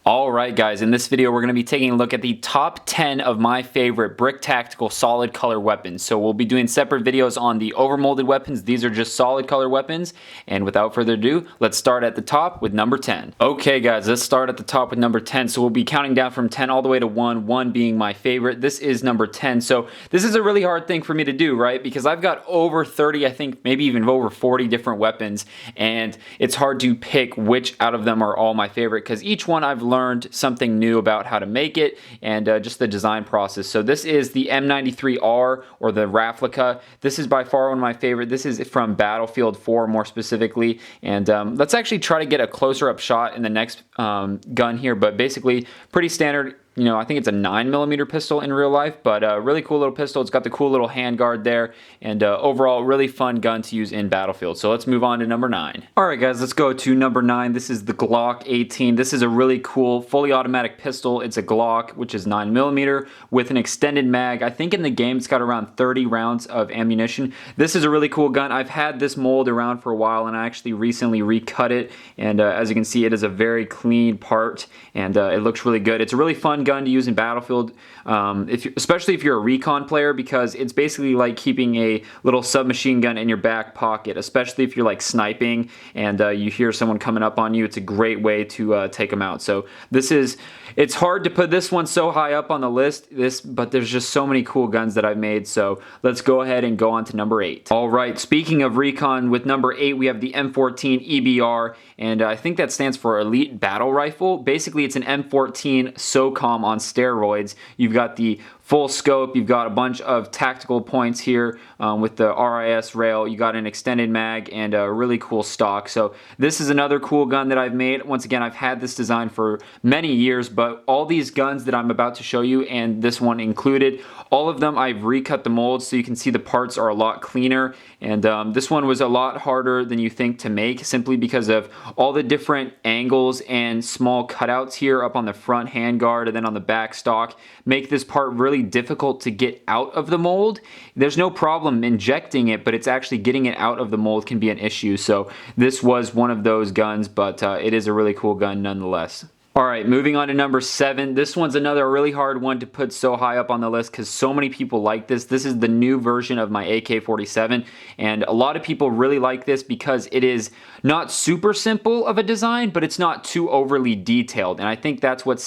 Alright guys, in this video we're going to be taking a look at the top 10 of my favorite BrickTactical solid color weapons. So we'll be doing separate videos on the overmolded weapons. These are just solid color weapons. And without further ado, let's start at the top with number 10. Okay guys, let's start at the top with number 10. So we'll be counting down from 10 all the way to 1, 1 being my favorite. This is number 10. So this is a really hard thing for me to do, right? Because I've got over 30, I think maybe even over 40 different weapons. And it's hard to pick which out of them are all my favorite because each one I've learned something new about how to make it and just the design process. So this is the M93R or the replica. This is by far one of my favorite. This is from Battlefield 4 more specifically. And let's actually try to get a closer up shot in the next gun here. But basically pretty standard. You know, I think it's a 9mm pistol in real life, but a really cool little pistol. It's got the cool little handguard there, and overall, really fun gun to use in Battlefield. So let's move on to number 9. Alright guys, let's go to number 9. This is the Glock 18. This is a really cool, fully automatic pistol. It's a Glock, which is 9mm, with an extended mag. I think in the game, it's got around 30 rounds of ammunition. This is a really cool gun. I've had this mold around for a while, and I actually recently recut it, and as you can see, it is a very clean part, and it looks really good. It's a really fun gun to use in Battlefield, especially if you're a recon player, because it's basically like keeping a little submachine gun in your back pocket, especially if you're like sniping and you hear someone coming up on you. It's a great way to take them out. So it's hard to put this one so high up on the list, but there's just so many cool guns that I've made. So let's go ahead and go on to number 8. All right, speaking of recon, with number 8 we have the M14 EBR, and I think that stands for Elite Battle Rifle. Basically, it's an M14 SOCOM on steroids. You've got the full scope, you've got a bunch of tactical points here with the RIS rail, you got an extended mag and a really cool stock. So this is another cool gun that I've made. Once again, I've had this design for many years, but all these guns that I'm about to show you, and this one included, all of them I've recut the molds so you can see the parts are a lot cleaner. And this one was a lot harder than you think to make, simply because of all the different angles and small cutouts here up on the front handguard and then on the back stock make this part really difficult to get out of the mold. There's no problem injecting it, but it's actually getting it out of the mold can be an issue. So this was one of those guns, but it is a really cool gun nonetheless. Alright, moving on to number 7. This one's another really hard one to put so high up on the list because so many people like this. This is the new version of my AK-47, and a lot of people really like this because it is not super simple of a design, but it's not too overly detailed. And I think that's what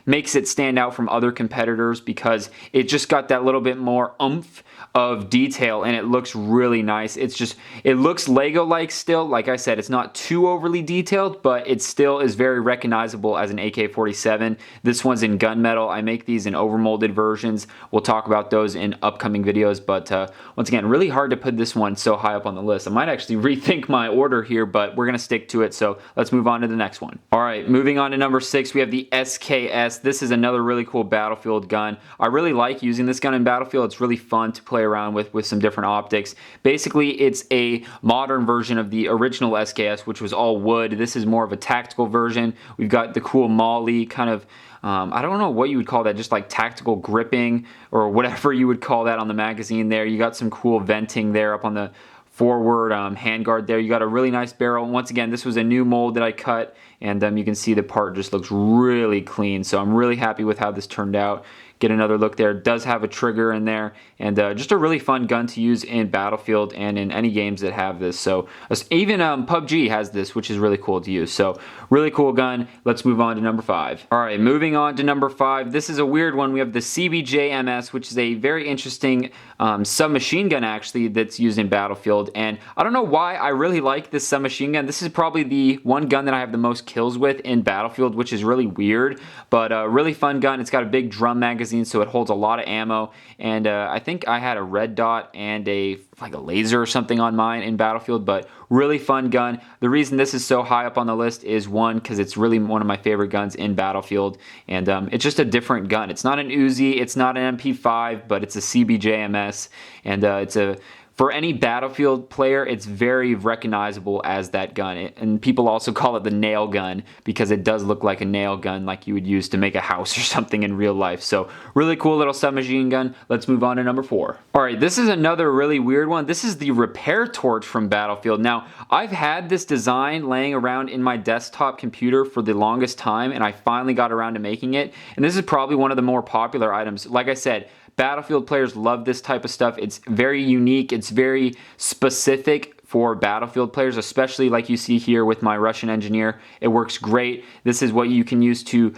makes it stand out from other competitors, because it just got that little bit more oomph of detail and it looks really nice. It looks Lego-like still. Like I said, it's not too overly detailed, but it still is very recognizable as an AK-47. This one's in gunmetal. I make these in overmolded versions. We'll talk about those in upcoming videos, but once again, really hard to put this one so high up on the list. I might actually rethink my order here, but we're gonna stick to it, so let's move on to the next one. Alright, moving on to number 6, we have the SKS. This is another really cool Battlefield gun. I really like using this gun in Battlefield. It's really fun to play around with some different optics. Basically, it's a modern version of the original SKS, which was all wood. This is more of a tactical version. We've got the cool Molly kind of, I don't know what you would call that, just like tactical gripping or whatever you would call that on the magazine there. You got some cool venting there up on the forward handguard there. You got a really nice barrel. Once again, this was a new mold that I cut, and you can see the part just looks really clean. So I'm really happy with how this turned out. Get another look there. It does have a trigger in there, and just a really fun gun to use in Battlefield and in any games that have this. So even PUBG has this, which is really cool to use. So really cool gun. Let's move on to number 5. All right, moving on to number 5. This is a weird one. We have the CBJ-MS, which is a very interesting submachine gun actually that's used in Battlefield. And I don't know why I really like this submachine gun. This is probably the one gun that I have the most kills with in Battlefield, which is really weird, but a really fun gun. It's got a big drum magazine, so it holds a lot of ammo, and I think I had a red dot and like a laser or something on mine in Battlefield, but really fun gun. The reason this is so high up on the list is, one, because it's really one of my favorite guns in Battlefield, and it's just a different gun. It's not an Uzi, it's not an MP5, but it's a CBJ-MS, and it's a for any Battlefield player, it's very recognizable as that gun. And people also call it the nail gun because it does look like a nail gun like you would use to make a house or something in real life. So really cool little submachine gun. Let's move on to number 4. All right, this is another really weird one. This is the repair torch from Battlefield. Now, I've had this design laying around in my desktop computer for the longest time, and I finally got around to making it. And this is probably one of the more popular items. Like I said, Battlefield players love this type of stuff. It's very unique. It's very specific for Battlefield players, especially like you see here with my Russian engineer. It works great. This is what you can use to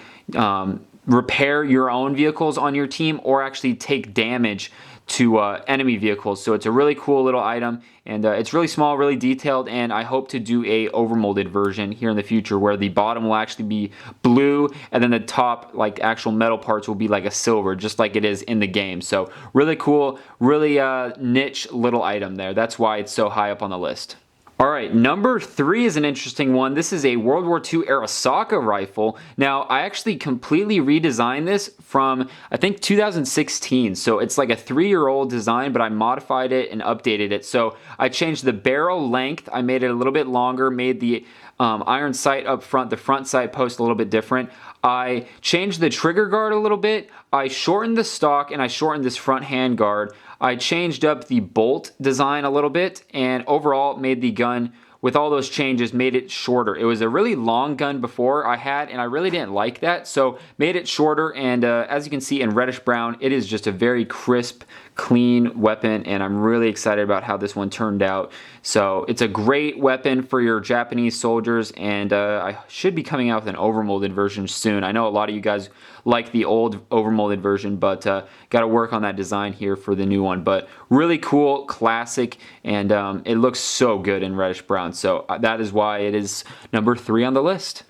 repair your own vehicles on your team or actually take damage to enemy vehicles. So it's a really cool little item, and it's really small, really detailed, and I hope to do a overmolded version here in the future where the bottom will actually be blue and then the top, like actual metal parts, will be like a silver, just like it is in the game. So really cool, really niche little item there. That's why it's so high up on the list. All right, number 3 is an interesting one. This is a World War II Arisaka rifle. Now, I actually completely redesigned this from, I think, 2016. So it's like a 3-year-old design, but I modified it and updated it. So I changed the barrel length. I made it a little bit longer, made the iron sight up front, the front sight post a little bit different. I changed the trigger guard a little bit. I shortened the stock and I shortened this front hand guard. I changed up the bolt design a little bit, and overall made the gun, with all those changes, made it shorter. It was a really long gun before I had, and I really didn't like that, so made it shorter. And as you can see in reddish brown, it is just a very crisp, clean weapon, and I'm really excited about how this one turned out. So it's a great weapon for your Japanese soldiers, and I should be coming out with an overmolded version soon. I know a lot of you guys like the old overmolded version, but got to work on that design here for the new one. But really cool, classic, and it looks so good in reddish brown. So that is why it is number 3 on the list.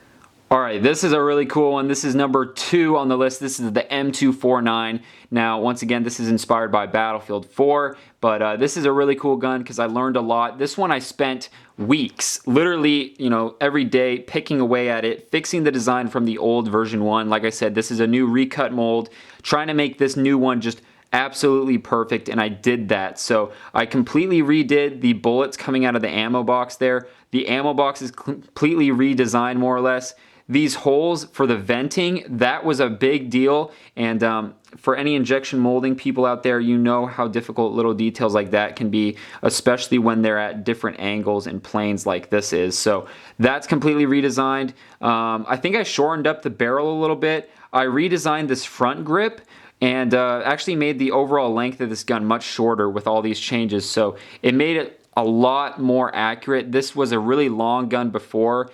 All right, this is a really cool one. This is number 2 on the list. This is the M249. Now, once again, this is inspired by Battlefield 4, but this is a really cool gun because I learned a lot. This one I spent weeks, literally, every day picking away at it, fixing the design from the old version 1. Like I said, this is a new recut mold, trying to make this new one just absolutely perfect, and I did that. So I completely redid the bullets coming out of the ammo box there. The ammo box is completely redesigned, more or less. These holes for the venting, that was a big deal, and for any injection molding people out there, you know how difficult little details like that can be, especially when they're at different angles and planes like this is. So that's completely redesigned. I think I shortened up the barrel a little bit. I redesigned this front grip, and actually made the overall length of this gun much shorter with all these changes. So it made it a lot more accurate. This was a really long gun before,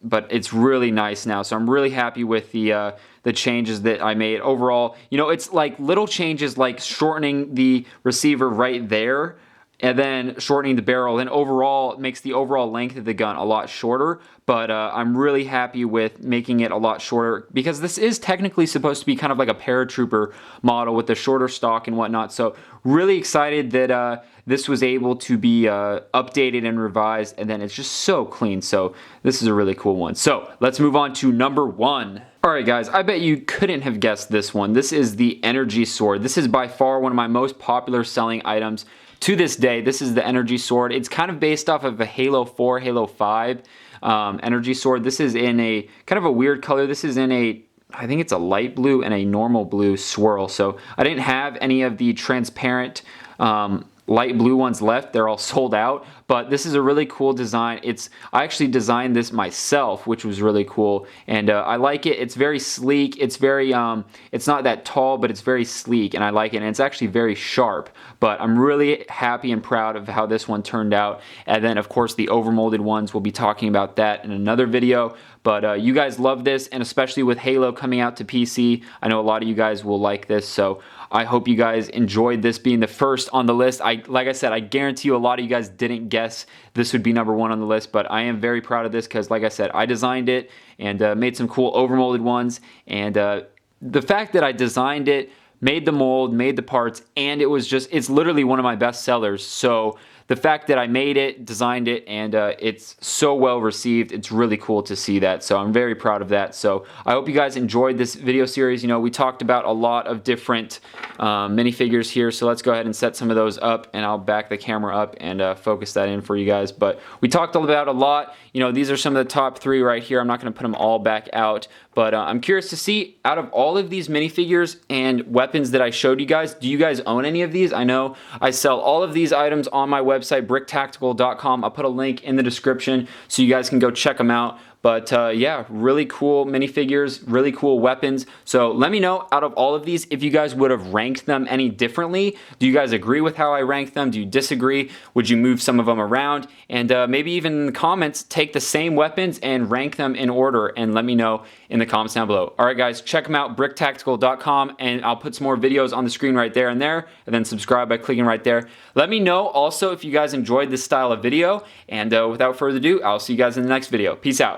but it's really nice now. So I'm really happy with the changes that I made. Overall, it's like little changes like shortening the receiver right there and then shortening the barrel, and overall it makes the overall length of the gun a lot shorter. But I'm really happy with making it a lot shorter because this is technically supposed to be kind of like a paratrooper model with the shorter stock and whatnot. So really excited that this was able to be updated and revised, and then it's just so clean. So this is a really cool one. So let's move on to number 1. All right, guys, I bet you couldn't have guessed this one. This is the Energy Sword. This is by far one of my most popular selling items to this day. This is the Energy Sword. It's kind of based off of a Halo 4, Halo 5 Energy Sword. This is in a kind of a weird color. This is in I think it's a light blue and a normal blue swirl. So I didn't have any of the transparent light blue ones left. They're all sold out, but this is a really cool design. I actually designed this myself, which was really cool, and I like it. It's very sleek. It's very it's not that tall, but it's very sleek, and I like it, and it's actually very sharp. But I'm really happy and proud of how this one turned out. And then of course the overmolded ones, we'll be talking about that in another video. But you guys love this, and especially with Halo coming out to PC, I know a lot of you guys will like this. So I hope you guys enjoyed this being the first on the list. Like I said, I guarantee you a lot of you guys didn't guess this would be number 1 on the list, but I am very proud of this because, like I said, I designed it and made some cool overmolded ones. And the fact that I designed it, made the mold, made the parts, and it's literally one of my best sellers. So the fact that I made it, designed it, and it's so well received, it's really cool to see that. So I'm very proud of that. So I hope you guys enjoyed this video series. You know, we talked about a lot of different minifigures here, so let's go ahead and set some of those up, and I'll back the camera up and focus that in for you guys. But we talked about a lot. You know, these are some of the top 3 right here. I'm not going to put them all back out, but I'm curious to see, out of all of these minifigures and weapons that I showed you guys, do you guys own any of these? I know I sell all of these items on my website, BrickTactical.com. I'll put a link in the description so you guys can go check them out. But yeah, really cool minifigures, really cool weapons. So let me know, out of all of these, if you guys would have ranked them any differently. Do you guys agree with how I ranked them? Do you disagree? Would you move some of them around? And maybe even in the comments, take the same weapons and rank them in order, and let me know in the comments down below. All right, guys, check them out, BrickTactical.com, and I'll put some more videos on the screen right there, and then subscribe by clicking right there. Let me know also if you guys enjoyed this style of video, and without further ado, I'll see you guys in the next video. Peace out.